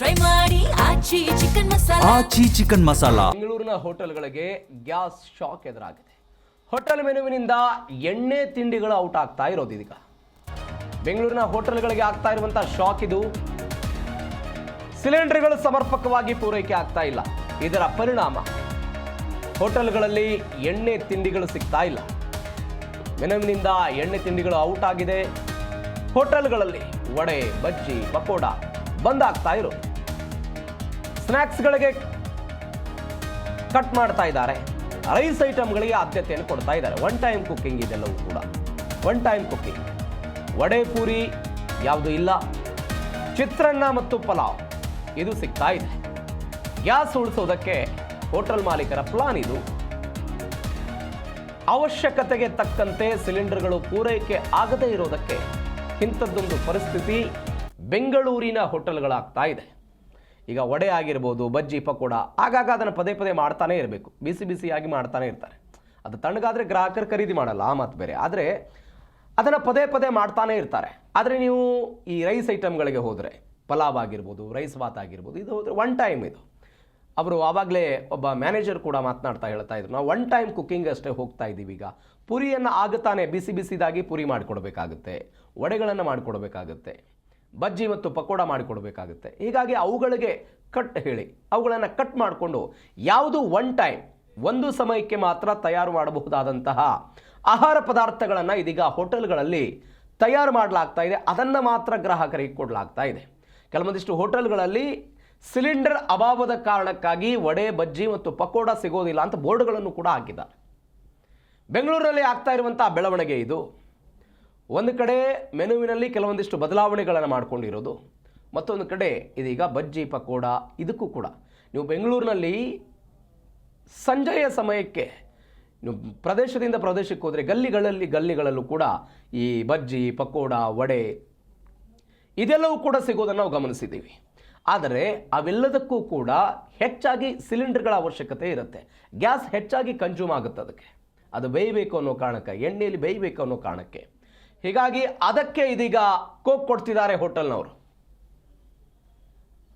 Try ಮಾಡಿ ಆಚಿ chicken masala. ಆಚಿ chicken masala. ಬೆಂಗಳೂರಿನ ಹೋಟೆಲ್ಗಳಿಗೆ gas shock ಎದುರಾಗಿದೆ. ಹೋಟೆಲ್ ಮೆನುವಿನಿಂದ ಎಣ್ಣೆ ತಿಂಡಿಗಳು ಔಟ್ ಆಗ್ತಾ ಇರೋದು ಇದೀಗ. ಬೆಂಗಳೂರಿನ ಹೋಟೆಲ್ಗಳಿಗೆ ಆಗ್ತಾ ಇರುವಂತಹ ಶಾಕ್ ಇದು. ಸಿಲಿಂಡರ್ಗಳು ಸಮರ್ಪಕವಾಗಿ ಪೂರೈಕೆ ಆಗ್ತಾ ಇಲ್ಲ. ಇದರ ಪರಿಣಾಮ ಹೋಟೆಲ್ಗಳಲ್ಲಿ ಎಣ್ಣೆ ತಿಂಡಿಗಳು ಸಿಗ್ತಾ ಇಲ್ಲ. ಮೆನುವಿನಿಂದ ಎಣ್ಣೆ ತಿಂಡಿಗಳು ಔಟ್ ಆಗಿದೆ. ಹೋಟೆಲ್ಗಳಲ್ಲಿ ವಡೆ, ಬಜ್ಜಿ, ಪಕೋಡ ಬಂದ್ ಆಗ್ತಾ ಇರೋದು. ಸ್ನ್ಯಾಕ್ಸ್ಗಳಿಗೆ ಕಟ್ ಮಾಡ್ತಾ ಇದ್ದಾರೆ. ರೈಸ್ ಐಟಮ್ಗಳಿಗೆ ಆದ್ಯತೆಯನ್ನು ಕೊಡ್ತಾ ಇದ್ದಾರೆ. ಒನ್ ಟೈಮ್ ಕುಕ್ಕಿಂಗ್ ಇದೆಲ್ಲವೂ ಕೂಡ one time cooking. Vada, puri ಯಾವುದು ಇಲ್ಲ. ಚಿತ್ರಾನ್ನ ಮತ್ತು ಪಲಾವ್ ಇದು ಸಿಗ್ತಾ ಇದೆ. ಗ್ಯಾಸ್ ಉಳಿಸೋದಕ್ಕೆ ಹೋಟೆಲ್ ಮಾಲೀಕರ ಪ್ಲಾನ್ ಇದು. ಅವಶ್ಯಕತೆಗೆ ತಕ್ಕಂತೆ ಸಿಲಿಂಡರ್ಗಳು ಪೂರೈಕೆ ಆಗದೇ ಇರೋದಕ್ಕೆ ಇಂಥದ್ದೊಂದು ಪರಿಸ್ಥಿತಿ ಬೆಂಗಳೂರಿನ ಹೋಟೆಲ್ಗಳಾಗ್ತಾ ಇದೆ. ಈಗ ವಡೆ ಆಗಿರ್ಬೋದು, ಬಜ್ಜಿ, ಪಕೋಡ ಆಗಾಗ ಅದನ್ನು ಪದೇ ಪದೇ ಮಾಡ್ತಾನೆ ಇರಬೇಕು. ಬಿಸಿ ಬಿಸಿಯಾಗಿ ಮಾಡ್ತಾನೆ ಇರ್ತಾರೆ. ಅದು ತಣ್ಣಗಾದರೆ ಗ್ರಾಹಕರು ಖರೀದಿ ಮಾಡಲ್ಲ, ಆ ಮಾತು ಬೇರೆ. ಆದರೆ ಅದನ್ನು ಪದೇ ಪದೇ ಮಾಡ್ತಾನೆ ಇರ್ತಾರೆ. ಆದರೆ ನೀವು ಈ ರೈಸ್ ಐಟಮ್ಗಳಿಗೆ ಹೋದರೆ, ಪಲಾವ್ ಆಗಿರ್ಬೋದು, ರೈಸ್ ಬಾತ್ ಆಗಿರ್ಬೋದು, ಇದು ಹೋದರೆ ಒನ್ ಟೈಮ್ ಇದು. ಅವರು ಆವಾಗಲೇ ಒಬ್ಬ ಮ್ಯಾನೇಜರ್ ಕೂಡ ಮಾತನಾಡ್ತಾ ಹೇಳ್ತಾ ಇದ್ರು, ನಾವು ಒನ್ ಟೈಮ್ ಕುಕ್ಕಿಂಗ್ ಅಷ್ಟೇ ಹೋಗ್ತಾ ಇದ್ದೀವಿ. ಈಗ ಪುರಿಯನ್ನು ಆಗುತ್ತಾನೆ ಬಿಸಿ ಬಿಸಿದಾಗಿ ಪುರಿ ಮಾಡಿಕೊಡ್ಬೇಕಾಗುತ್ತೆ, ವಡೆಗಳನ್ನು ಮಾಡಿಕೊಡ್ಬೇಕಾಗುತ್ತೆ, ಬಜ್ಜಿ ಮತ್ತು ಪಕೋಡ ಮಾಡಿಕೊಡ್ಬೇಕಾಗುತ್ತೆ. ಹೀಗಾಗಿ ಅವುಗಳಿಗೆ ಕಟ್ ಹೇಳಿ ಅವುಗಳನ್ನು ಕಟ್ ಮಾಡಿಕೊಂಡು ಯಾವುದು ಒನ್ ಟೈಮ್, ಒಂದು ಸಮಯಕ್ಕೆ ಮಾತ್ರ ತಯಾರು ಮಾಡಬಹುದಾದಂತಹ ಆಹಾರ ಪದಾರ್ಥಗಳನ್ನು ಇದೀಗ ಹೋಟೆಲ್ಗಳಲ್ಲಿ ತಯಾರು ಮಾಡಲಾಗ್ತಾ ಇದೆ. ಅದನ್ನು ಮಾತ್ರ ಗ್ರಾಹಕರಿಗೆ ಕೊಡಲಾಗ್ತಾ ಇದೆ. ಕೆಲವೊಂದಿಷ್ಟು ಹೋಟೆಲ್ಗಳಲ್ಲಿ ಸಿಲಿಂಡರ್ ಅಭಾವದ ಕಾರಣಕ್ಕಾಗಿ ವಡೆ, ಬಜ್ಜಿ ಮತ್ತು ಪಕೋಡ ಸಿಗೋದಿಲ್ಲ ಅಂತ ಬೋರ್ಡ್ಗಳನ್ನು ಕೂಡ ಹಾಕಿದ್ದಾರೆ. ಬೆಂಗಳೂರಿನಲ್ಲಿ ಆಗ್ತಾ ಇರುವಂತಹ ಬೆಳವಣಿಗೆ ಇದು. ಒಂದು ಕಡೆ ಮೆನುವಿನಲ್ಲಿ ಕೆಲವೊಂದಿಷ್ಟು ಬದಲಾವಣೆಗಳನ್ನು ಮಾಡಿಕೊಂಡಿರೋದು, ಮತ್ತೊಂದು ಕಡೆ ಇದೀಗ ಬಜ್ಜಿ, ಪಕೋಡ ಇದಕ್ಕೂ ಕೂಡ ನೀವು ಬೆಂಗಳೂರಿನಲ್ಲಿ ಸಂಜೆಯ ಸಮಯಕ್ಕೆ ನೀವು ಪ್ರದೇಶದಿಂದ ಪ್ರದೇಶಕ್ಕೆ ಹೋದರೆ ಗಲ್ಲಿಗಳಲ್ಲೂ ಕೂಡ ಈ ಬಜ್ಜಿ, ಪಕೋಡ, ವಡೆ ಇದೆಲ್ಲವೂ ಕೂಡ ಸಿಗೋದನ್ನು ನಾವು ಗಮನಿಸಿದ್ದೀವಿ. ಆದರೆ ಅವೆಲ್ಲದಕ್ಕೂ ಕೂಡ ಹೆಚ್ಚಾಗಿ ಸಿಲಿಂಡರ್ಗಳ ಅವಶ್ಯಕತೆ ಇರುತ್ತೆ. ಗ್ಯಾಸ್ ಹೆಚ್ಚಾಗಿ ಕನ್ಸ್ಯೂಮ್ ಆಗುತ್ತೆ. ಅದಕ್ಕೆ ಅದು ಬೇಯಬೇಕು ಅನ್ನೋ ಕಾರಣಕ್ಕೆ, ಎಣ್ಣೆಯಲ್ಲಿ ಬೇಯಬೇಕು ಅನ್ನೋ ಕಾರಣಕ್ಕೆ. ಹೀಗಾಗಿ ಅದಕ್ಕೆ ಇದೀಗ ಕೋಕ್ ಕೊಡ್ತಿದ್ದಾರೆ ಹೋಟೆಲ್ನವರು.